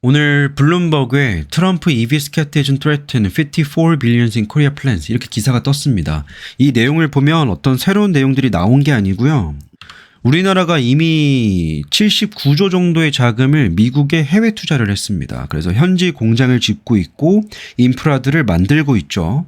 오늘 블룸버그에 트럼프 EV 스캐테이션 threaten 54 billions in Korea plans 이렇게 기사가 떴습니다. 이 내용을 보면 어떤 새로운 내용들이 나온 게 아니고요. 우리나라가 이미 79조 정도의 자금을 미국에 해외 투자를 했습니다. 그래서 현지 공장을 짓고 있고 인프라들을 만들고 있죠.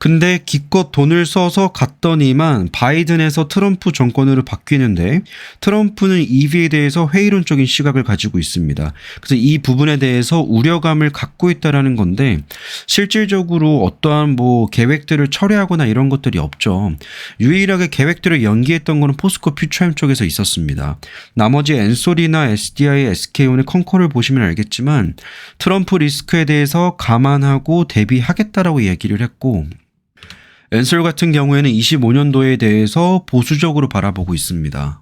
근데 기껏 돈을 써서 갔더니만 바이든에서 트럼프 정권으로 바뀌는데 트럼프는 EV에 대해서 회의론적인 시각을 가지고 있습니다. 그래서 이 부분에 대해서 우려감을 갖고 있다라는 건데 실질적으로 어떠한 계획들을 철회하거나 이런 것들이 없죠. 유일하게 계획들을 연기했던 거는 포스코 퓨처엠 쪽에서 있었습니다. 나머지 엔솔이나 SDI, SK온의 컨커를 보시면 알겠지만 트럼프 리스크에 대해서 감안하고 대비하겠다라고 얘기를 했고 엔솔 같은 경우에는 25년도에 대해서 보수적으로 바라보고 있습니다.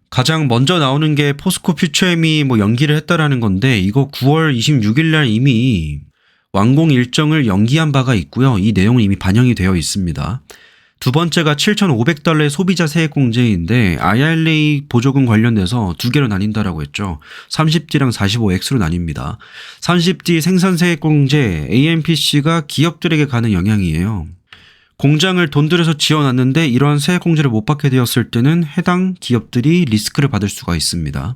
가장 먼저 나오는 게 포스코 퓨처엠이 연기를 했다라는 건데 이거 9월 26일 날 이미 완공 일정을 연기한 바가 있고요. 이 내용은 이미 반영이 되어 있습니다. 두 번째가 7,500달러의 소비자 세액 공제인데 IRA 보조금 관련돼서 두 개로 나뉜다라고 했죠. 30D랑 45X로 나뉩니다. 30D 생산 세액 공제 AMPC가 기업들에게 가는 영향이에요. 공장을 돈 들여서 지어놨는데 이러한 세액 공제를 못 받게 되었을 때는 해당 기업들이 리스크를 받을 수가 있습니다.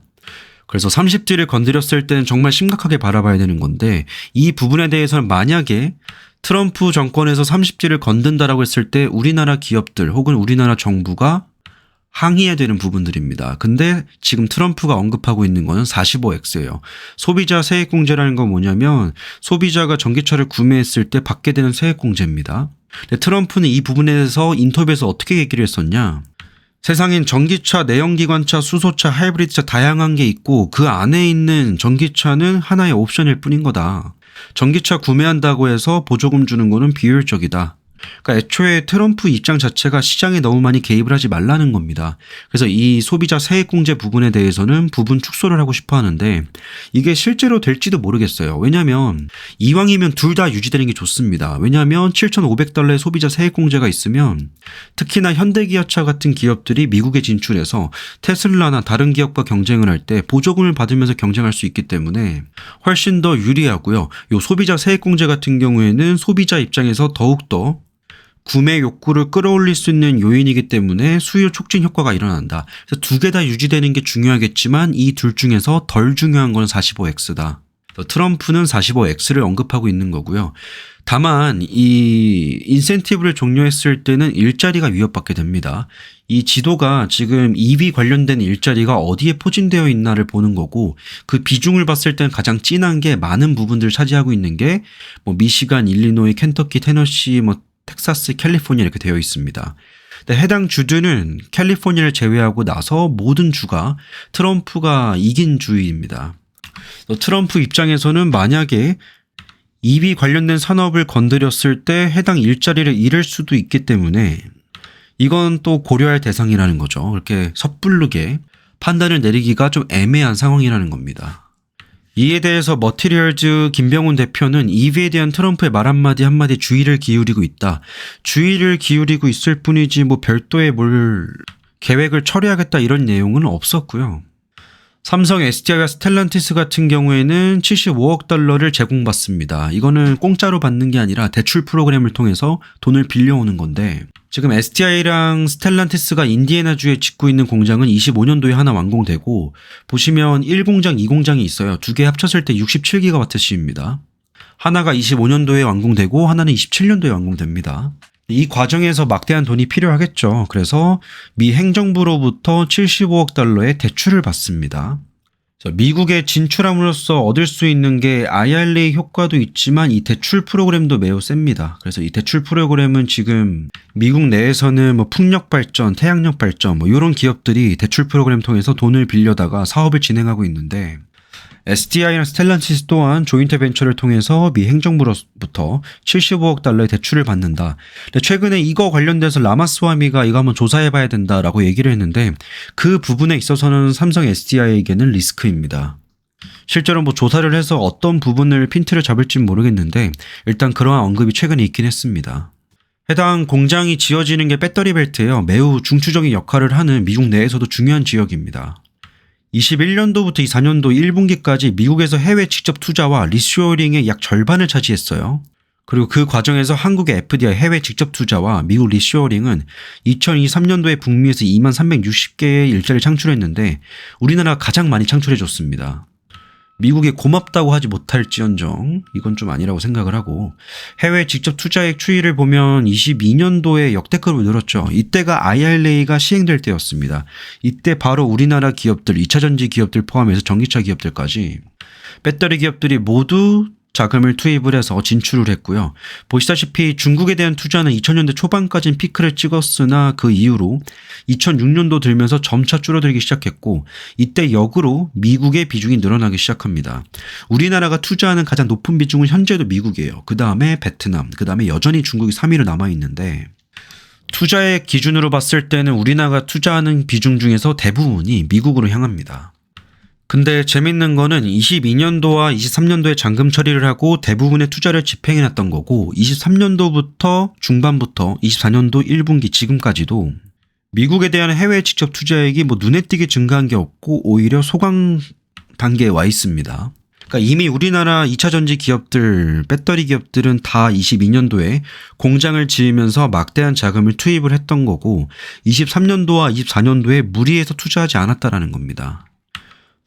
그래서 30D를 건드렸을 때는 정말 심각하게 바라봐야 되는 건데 이 부분에 대해서는 만약에 트럼프 정권에서 30D를 건든다라고 했을 때 우리나라 기업들 혹은 우리나라 정부가 항의해야 되는 부분들입니다. 근데 지금 트럼프가 언급하고 있는 거는 45X예요. 소비자 세액 공제라는 건 뭐냐면 소비자가 전기차를 구매했을 때 받게 되는 세액 공제입니다. 근데 트럼프는 이 부분에 대해서 인터뷰에서 어떻게 얘기를 했었냐? 세상엔 전기차, 내연기관차, 수소차, 하이브리드차 다양한 게 있고 그 안에 있는 전기차는 하나의 옵션일 뿐인 거다. 전기차 구매한다고 해서 보조금 주는 거는 비효율적이다. 그러니까 애초에 트럼프 입장 자체가 시장에 너무 많이 개입을 하지 말라는 겁니다. 그래서 이 소비자 세액 공제 부분에 대해서는 부분 축소를 하고 싶어 하는데 이게 실제로 될지도 모르겠어요. 왜냐하면 이왕이면 둘 다 유지되는 게 좋습니다. 왜냐하면 7,500달러의 소비자 세액 공제가 있으면 특히나 현대기아차 같은 기업들이 미국에 진출해서 테슬라나 다른 기업과 경쟁을 할 때 보조금을 받으면서 경쟁할 수 있기 때문에 훨씬 더 유리하고요. 이 소비자 세액 공제 같은 경우에는 소비자 입장에서 더욱더 구매 욕구를 끌어올릴 수 있는 요인이기 때문에 수요 촉진 효과가 일어난다. 그래서 두 개 다 유지되는 게 중요하겠지만 이 둘 중에서 덜 중요한 건 45X다. 트럼프는 45X를 언급하고 있는 거고요. 다만 이 인센티브를 종료했을 때는 일자리가 위협받게 됩니다. 이 지도가 지금 EV 관련된 일자리가 어디에 포진되어 있나를 보는 거고 그 비중을 봤을 때는 가장 진한 게 많은 부분들을 차지하고 있는 게 미시간, 일리노이, 켄터키, 테너시, 텍사스, 캘리포니아 이렇게 되어 있습니다. 근데 해당 주들은 캘리포니아를 제외하고 나서 모든 주가 트럼프가 이긴 주입니다. 트럼프 입장에서는 만약에 EV 관련된 산업을 건드렸을 때 해당 일자리를 잃을 수도 있기 때문에 이건 또 고려할 대상이라는 거죠. 이렇게 섣부르게 판단을 내리기가 좀 애매한 상황이라는 겁니다. 이에 대해서 머티리얼즈 김병훈 대표는 EV에 대한 트럼프의 말 한마디 한마디 주의를 기울이고 있다. 주의를 기울이고 있을 뿐이지 별도의 계획을 처리하겠다 이런 내용은 없었고요. 삼성, SDI와 스텔란티스 같은 경우에는 75억 달러를 제공받습니다. 이거는 공짜로 받는 게 아니라 대출 프로그램을 통해서 돈을 빌려오는 건데 지금 SDI랑 스텔란티스가 인디애나주에 짓고 있는 공장은 25년도에 하나 완공되고 보시면 1공장, 2공장이 있어요. 두 개 합쳤을 때 67GWh입니다. 하나가 25년도에 완공되고 하나는 27년도에 완공됩니다. 이 과정에서 막대한 돈이 필요하겠죠. 그래서 미 행정부로부터 75억 달러의 대출을 받습니다. 미국에 진출함으로써 얻을 수 있는 게 IRA 효과도 있지만 이 대출 프로그램도 매우 셉니다. 그래서 이 대출 프로그램은 지금 미국 내에서는 풍력 발전, 태양력 발전 이런 기업들이 대출 프로그램 통해서 돈을 빌려다가 사업을 진행하고 있는데 SDI나 스텔란티스 또한 조인트 벤처를 통해서 미 행정부로부터 75억 달러의 대출을 받는다. 근데 최근에 이거 관련돼서 라마스와미가 이거 한번 조사해봐야 된다라고 얘기를 했는데 그 부분에 있어서는 삼성 SDI에게는 리스크입니다. 실제로 조사를 해서 어떤 부분을 핀트를 잡을지는 모르겠는데 일단 그러한 언급이 최근에 있긴 했습니다. 해당 공장이 지어지는 게 배터리 벨트예요. 매우 중추적인 역할을 하는 미국 내에서도 중요한 지역입니다. 21년도부터 24년도 1분기까지 미국에서 해외 직접 투자와 리쇼어링의 약 절반을 차지했어요. 그리고 그 과정에서 한국의 FDI 해외 직접 투자와 미국 리쇼어링은 2023년도에 북미에서 2360개의 일자리를 창출했는데 우리나라가 가장 많이 창출해줬습니다. 미국에 고맙다고 하지 못할지언정 이건 좀 아니라고 생각을 하고, 해외 직접 투자액 추이를 보면 22년도에 역대급으로 늘었죠. 이때가 IRA가 시행될 때였습니다. 이때 바로 우리나라 기업들, 2차전지 기업들 포함해서 전기차 기업들까지 배터리 기업들이 모두 자금을 투입을 해서 진출을 했고요. 보시다시피 중국에 대한 투자는 2000년대 초반까지는 피크를 찍었으나 그 이후로 2006년도 들면서 점차 줄어들기 시작했고, 이때 역으로 미국의 비중이 늘어나기 시작합니다. 우리나라가 투자하는 가장 높은 비중은 현재도 미국이에요. 그 다음에 베트남, 그 다음에 여전히 중국이 3위로 남아있는데, 투자의 기준으로 봤을 때는 우리나라가 투자하는 비중 중에서 대부분이 미국으로 향합니다. 근데 재밌는 거는 22년도와 23년도에 잔금 처리를 하고 대부분의 투자를 집행해놨던 거고, 23년도부터 중반부터 24년도 1분기 지금까지도 미국에 대한 해외 직접 투자액이 눈에 띄게 증가한 게 없고 오히려 소강 단계에 와 있습니다. 그러니까 이미 우리나라 2차전지 기업들, 배터리 기업들은 다 22년도에 공장을 지으면서 막대한 자금을 투입을 했던 거고, 23년도와 24년도에 무리해서 투자하지 않았다라는 겁니다.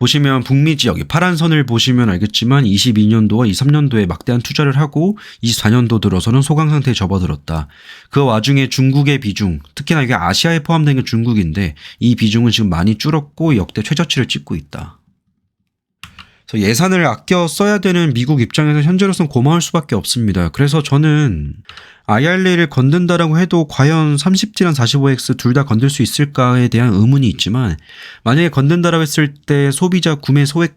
보시면 북미 지역, 파란 선을 보시면 알겠지만 22년도와 23년도에 막대한 투자를 하고 24년도 들어서는 소강 상태에 접어들었다. 그 와중에 중국의 비중, 특히나 이게 아시아에 포함된 게 중국인데 이 비중은 지금 많이 줄었고 역대 최저치를 찍고 있다. 그래서 예산을 아껴 써야 되는 미국 입장에서 현재로서는 고마울 수밖에 없습니다. 그래서 저는 IRA를 건든다라고 해도 과연 30G랑 45X 둘 다 건들 수 있을까에 대한 의문이 있지만, 만약에 건든다라고 했을 때 소비자 구매 소액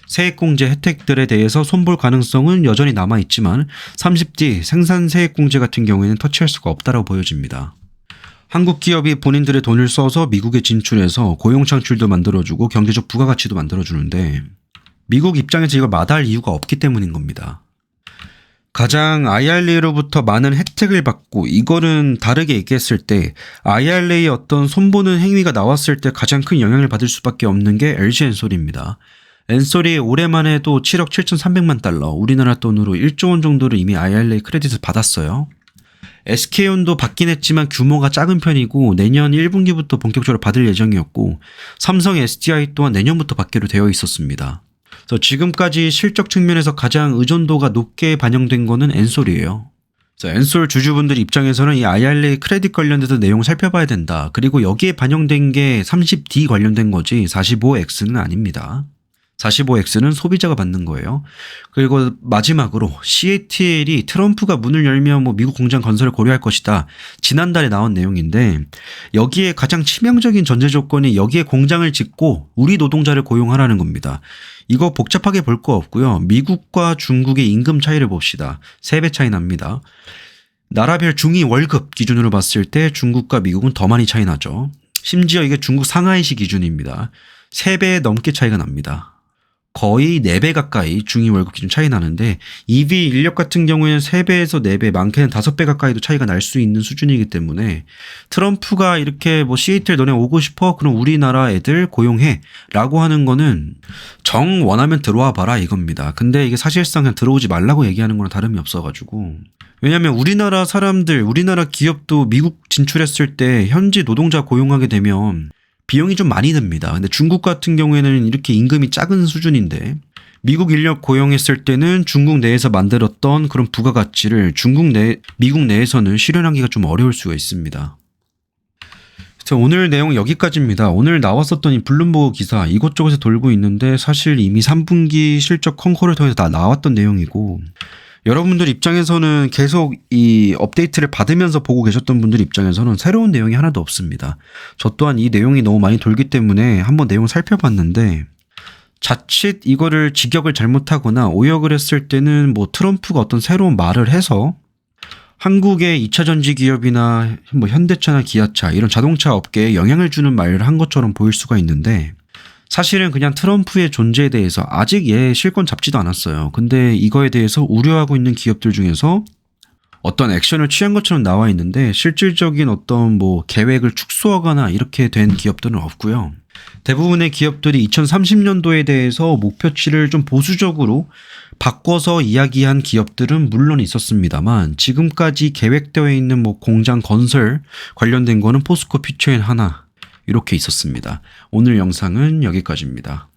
세액공제 혜택들에 대해서 손볼 가능성은 여전히 남아있지만 30D 생산 세액공제 같은 경우에는 터치할 수가 없다라고 보여집니다. 한국 기업이 본인들의 돈을 써서 미국에 진출해서 고용 창출도 만들어주고 경제적 부가가치도 만들어주는데 미국 입장에서 이걸 마다할 이유가 없기 때문인 겁니다. 가장 IRA로부터 많은 혜택을 받고, 이거는 다르게 얘기했을 때 IRA의 어떤 손보는 행위가 나왔을 때 가장 큰 영향을 받을 수밖에 없는 게 LG 엔솔입니다. 엔솔이 올해만 해도 7억 7,300만 달러, 우리나라 돈으로 1조 원 정도를 이미 IRA 크레딧을 받았어요. SK온도 받긴 했지만 규모가 작은 편이고 내년 1분기부터 본격적으로 받을 예정이었고, 삼성 SDI 또한 내년부터 받기로 되어 있었습니다. 그래서 지금까지 실적 측면에서 가장 의존도가 높게 반영된 거는 엔솔이에요. 그래서 엔솔 주주분들 입장에서는 이 IRA 크레딧 관련돼서 내용을 살펴봐야 된다. 그리고 여기에 반영된 게 30D 관련된 거지 45X는 아닙니다. 45X는 소비자가 받는 거예요. 그리고 마지막으로 CATL이 트럼프가 문을 열면 미국 공장 건설을 고려할 것이다. 지난달에 나온 내용인데, 여기에 가장 치명적인 전제 조건이 여기에 공장을 짓고 우리 노동자를 고용하라는 겁니다. 이거 복잡하게 볼 거 없고요. 미국과 중국의 임금 차이를 봅시다. 3배 차이 납니다. 나라별 중위 월급 기준으로 봤을 때 중국과 미국은 더 많이 차이 나죠. 심지어 이게 중국 상하이시 기준입니다. 3배 넘게 차이가 납니다. 거의 4배 가까이 중위 월급 기준 차이 나는데, EV 인력 같은 경우에는 3배에서 4배, 많게는 5배 가까이도 차이가 날 수 있는 수준이기 때문에 트럼프가 이렇게 시애틀 너네 오고 싶어? 그럼 우리나라 애들 고용해 라고 하는 거는 정 원하면 들어와 봐라 이겁니다. 근데 이게 사실상 그냥 들어오지 말라고 얘기하는 거랑 다름이 없어가지고, 왜냐면 우리나라 사람들, 우리나라 기업도 미국 진출했을 때 현지 노동자 고용하게 되면 비용이 좀 많이 듭니다. 근데 중국 같은 경우에는 이렇게 임금이 작은 수준인데 미국 인력 고용했을 때는 중국 내에서 만들었던 그런 부가가치를 미국 내에서는 실현하기가 좀 어려울 수가 있습니다. 그래서 오늘 내용 여기까지입니다. 오늘 나왔었던 이 블룸버그 기사 이곳저곳에 돌고 있는데 사실 이미 3분기 실적 컨콜을 통해서 다 나왔던 내용이고, 여러분들 입장에서는 계속 이 업데이트를 받으면서 보고 계셨던 분들 입장에서는 새로운 내용이 하나도 없습니다. 저 또한 이 내용이 너무 많이 돌기 때문에 한번 내용을 살펴봤는데, 자칫 이거를 직역을 잘못하거나 오역을 했을 때는 트럼프가 어떤 새로운 말을 해서 한국의 2차전지 기업이나 현대차나 기아차 이런 자동차 업계에 영향을 주는 말을 한 것처럼 보일 수가 있는데, 사실은 그냥 트럼프의 존재에 대해서 아직 실권 잡지도 않았어요. 근데 이거에 대해서 우려하고 있는 기업들 중에서 어떤 액션을 취한 것처럼 나와 있는데 실질적인 어떤 뭐 계획을 축소하거나 이렇게 된 기업들은 없고요. 대부분의 기업들이 2030년도에 대해서 목표치를 좀 보수적으로 바꿔서 이야기한 기업들은 물론 있었습니다만 지금까지 계획되어 있는 뭐 공장 건설 관련된 거는 포스코 퓨처엔 하나 이렇게 있었습니다. 오늘 영상은 여기까지입니다.